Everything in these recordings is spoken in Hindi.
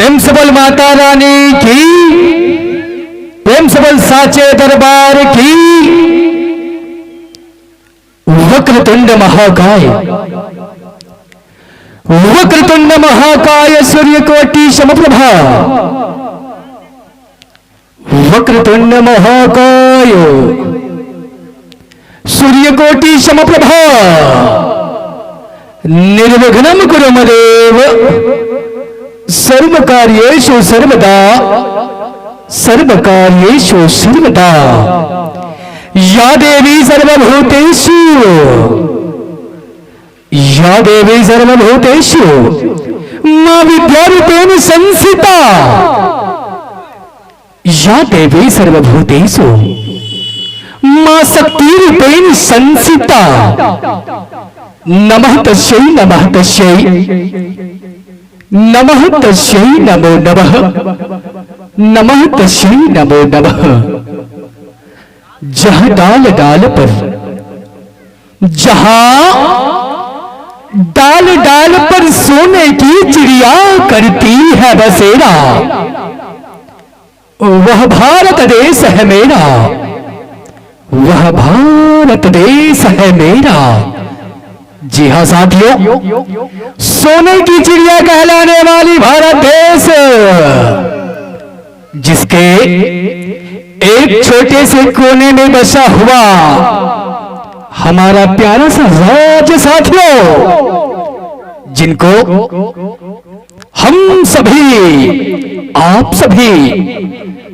प्रेम से बोल माता रानी की, प्रेम से बोल साचे दरबार की। वक्रतुंड महाकाय, वक्रतुंड महाकाय सूर्यकोटि समप्रभा, वक्रतुंड महाकाय सूर्यकोटि समप्रभा, निर्विघ्नं कुरु मदेव सर्वकार्येषु सर्वदा, सर्वकार्येषु सर्वदा। या देवी सर्वभूतेषु, या देवी सर्वभूतेषु मां विद्यारूपेण संस्थिता, या देवी सर्वभूतेषु मां शक्तिरूपेण संस्थिता। नमः तस्यै, नमः तस्यै, नमः तस्यै नमो नमः, नमः तस्यै नमो नमः। जहां डाल डाल पर, जहां डाल डाल पर सोने की चिड़िया करती है बसेरा, वह भारत देश है मेरा, वह भारत देश है मेरा। जी हाँ साथियों, सोने की चिड़िया कहलाने वाली भारत देश, जिसके एक छोटे से कोने में बसा हुआ हमारा प्यारा सा राज्य साथियों, जिनको हम सभी, आप सभी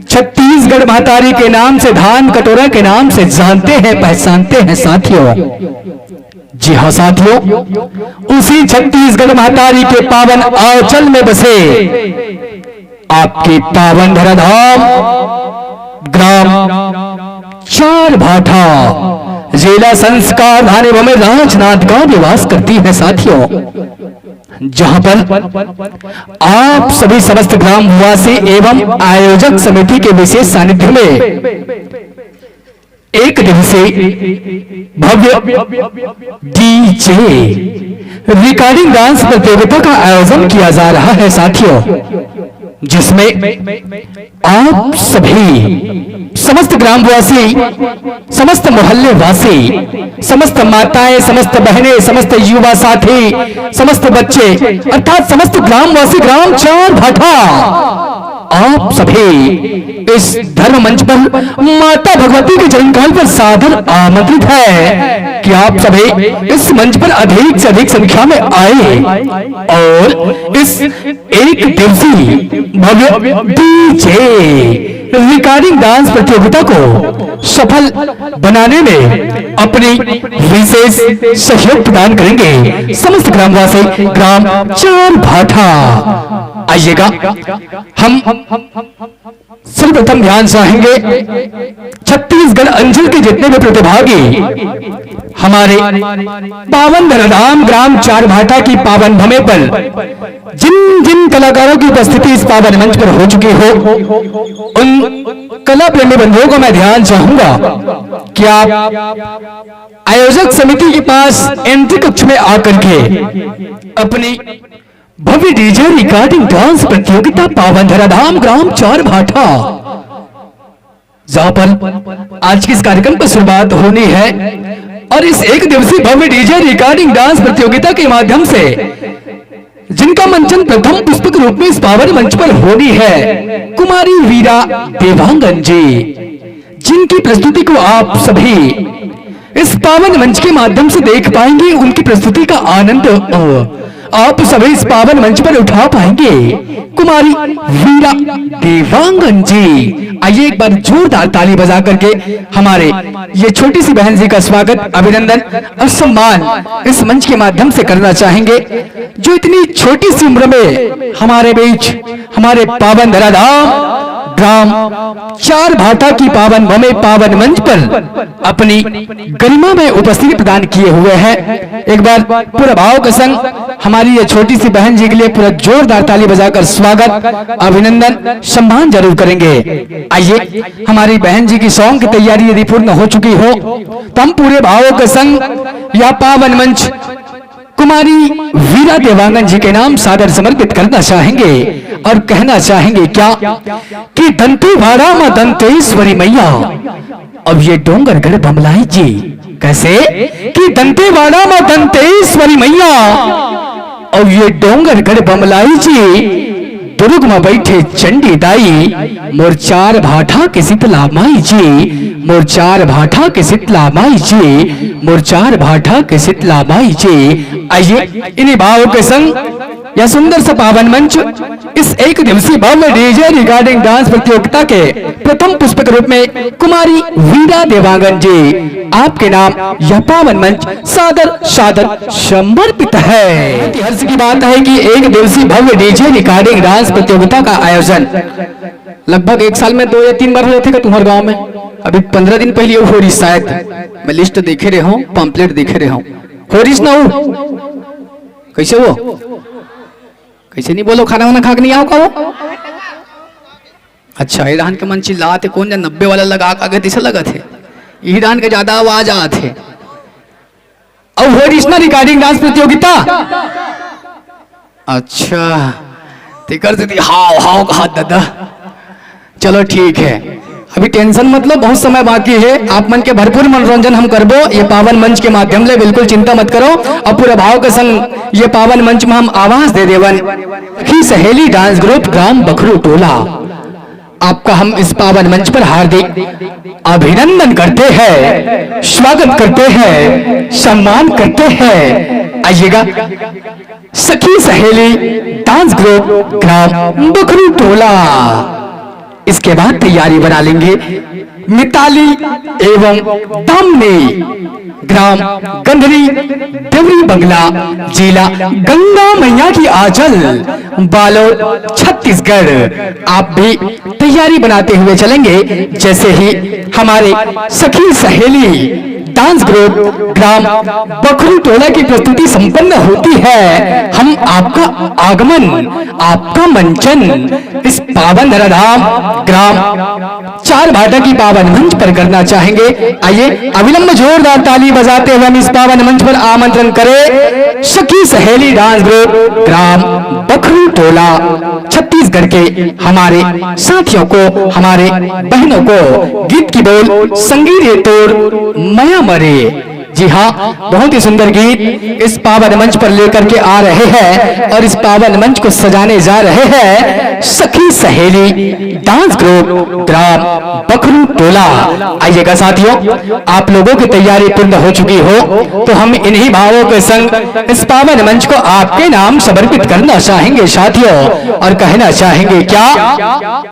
छत्तीसगढ़ महतारी के नाम से, धान कटोरा के नाम से जानते हैं, पहचानते हैं साथियों। जी हाँ साथियों, उसी छत्तीसगढ़ महतारी के पावन आंचल में बसे आपके पावन धराधाम ग्राम चारभाठा, जिला संस्कार धानी भूमि राजनांदगांव निवास करती है साथियों, जहां पर आप सभी समस्त ग्रामवासी एवं आयोजक समिति के विशेष सानिध्य में एक दिवसीय भव्य डीजे रिकॉर्डिंग डांस प्रतियोगिता का आयोजन किया जा रहा है साथियों, जिसमें आप सभी समस्त ग्रामवासी, समस्त मोहल्ले वासी, समस्त माताएं, समस्त बहनें, समस्त युवा साथी, समस्त बच्चे अर्थात समस्त ग्रामवासी, ग्राम चारभाठा, आप सभी इस धर्म मंच पर माता भगवती के जन्मकाल पर सादर आमंत्रित है कि आप सभी इस मंच पर अधिक से अधिक संख्या में आए और इस एक दिवसीय भव्य डीजे रिकॉर्डिंग डांस प्रतियोगिता को सफल बनाने में अपनी विशेष सहयोग प्रदान करेंगे समस्त ग्रामवासी ग्राम चारभाठा। आइएगा, हम सर्वप्रथम ध्यान चाहेंगे छत्तीसगढ़ अंचल के जितने भी प्रतिभागी हमारे पावन धराधाम ग्राम चारभाठा की पावन भूमि पर जिन जिन कलाकारों की उपस्थिति इस पावन मंच पर हो चुकी हो, उन कला प्रेमी बंधुओं को मैं ध्यान चाहूंगा कि आप आयोजक समिति के पास एंट्री कक्ष में आकर के अपनी भव्य डीजे रिकॉर्डिंग डांस प्रतियोगिता पावन धराधाम ग्राम चारभाठा, जहां पर आज के इस कार्यक्रम की शुरुआत होनी है और इस एक दिवसीय भव्य डीजे रिकॉर्डिंग डांस प्रतियोगिता के माध्यम से जिनका मंचन प्रथम पुष्पक रूप में इस पावन मंच पर होनी है कुमारी वीरा देवांगन जी, जिनकी प्रस्तुति को आप सभी इस पावन मंच के माध्यम से देख पाएंगे, उनकी प्रस्तुति का आनंद आप सभी इस पावन मंच पर उठा पाएंगे। कुमारी वीरा देवांगन जी, आइए एक बार जोरदार ताली बजा करके हमारे ये छोटी सी बहन जी का स्वागत, अभिनंदन और सम्मान इस मंच के माध्यम से करना चाहेंगे, जो इतनी छोटी सी उम्र में हमारे बीच हमारे पावन धराधाम ग्राम चारभाठा की पावन भूमि पावन मंच पर अपनी गरिमा में उपस्थिति प्रदान किए हुए हैं। एक बार पूरा भाव के संग हमारी ये छोटी सी बहन जी के लिए पूरा जोरदार ताली बजाकर स्वागत, अभिनंदन, सम्मान जरूर करेंगे। आइए, हमारी बहन जी की सॉन्ग की तैयारी यदि पूर्ण हो चुकी हो तो हम पूरे भावों के संग यह पावन मंच कुमारी वीरा देवांगन जी के नाम सादर समर्पित करना चाहेंगे और कहना चाहेंगे क्या कि दंतेवाड़ा में दंतेश्वरी मैया। अब ये डोंगरगढ़ बमलाई जी कैसे कि दंतेवाड़ा में दंतेश्वरी मैया। अब ये डोंगरगढ़ बमलाई जी दुर्ग में बैठे चंडी दाई मोर चार भाठा के शीतला माई जी, मोर चार भाठा के शीतला माई जी, मोर चार भाठा के शीतला माई जी। आइए इन्हीं भावों के संग यह सुंदर सा पावन मंच इस एक दिवसीय भव्य डीजे रिगार्डिंग डांस प्रतियोगिता के प्रथम पुष्प के रूप में कुमारी वीरा देवांगन जी आपके नाम यह पावन मंच सादर सादर समर्पित है। हर्ष की बात है कि एक दिवसीय भव्य डीजे रिगार्डिंग डांस प्रतियोगिता का आयोजन लगभग एक साल में 2 या 3 बार हुए थे तुम्हारे गांव में। अभी 15 दिन पहले हो रही शायद, मैं लिस्ट देखे रहे हूँ, पंपलेट देखे रहे हूँ, हो रही ना हो कैसे वो कैसे नहीं बोलो खाना वाना खा के नहीं आओ कहो। अच्छा ईरान के मन चिल्लाते कौन 90 वाला लगा के दिशा लगा थे, ईरान के ज्यादा आवाज आते। अब हो रही ना रिकॉर्डिंग डांस प्रतियोगिता। अच्छा तिकर से हाव हाव कहा दादा, चलो ठीक है अभी टेंशन मतलब बहुत समय बाकी है, आप मन के भरपूर मनोरंजन हम करबो ये पावन मंच के माध्यम से, बिल्कुल चिंता मत करो। और पूरे भाव के संग ये पावन मंच में हम आवाज दे देवन सखी सहेली डांस ग्रुप ग्राम बखरू टोला आपका हम इस पावन मंच पर हार्दिक अभिनंदन करते हैं, स्वागत करते हैं, सम्मान करते हैं। आइएगा सखी सहेली डांस ग्रुप ग्राम बखरू टोला। इसके बाद तैयारी बना लेंगे मिताली एवं दामनी ग्राम गंधरी देवरी बंगला जिला गंगा मैया की आंचल बालोद छत्तीसगढ़। आप भी तैयारी बनाते हुए चलेंगे जैसे ही हमारे सखी सहेली डांस ग्रुप ग्राम बखरू टोला की प्रस्तुति संपन्न होती है। हम आपका आगमन आपका मंचन इस पावन धराधाम ग्राम चार भाटा की पावन मंच पर करना चाहेंगे। आइए अविलंब जोरदार ताली बजाते हुए हम इस पावन मंच पर आमंत्रण करें सखी सहेली डांस ग्रुप ग्राम बखरू टोला छत्तीसगढ़ के हमारे साथियों को, हमारे बहनों को गीत की बोल संगीत तोड़ मया मरे। जी हाँ, बहुत ही सुंदर गीत इस पावन मंच पर लेकर के आ रहे हैं और इस पावन मंच को सजाने जा रहे हैं सखी सहेली डांस ग्रुप ग्राम बखरू टोला। आइएगा साथियों, आप लोगों की तैयारी पूर्ण हो चुकी हो तो हम इन्हीं भावों के संग इस पावन मंच को आपके नाम समर्पित करना चाहेंगे साथियों और कहना चाहेंगे क्या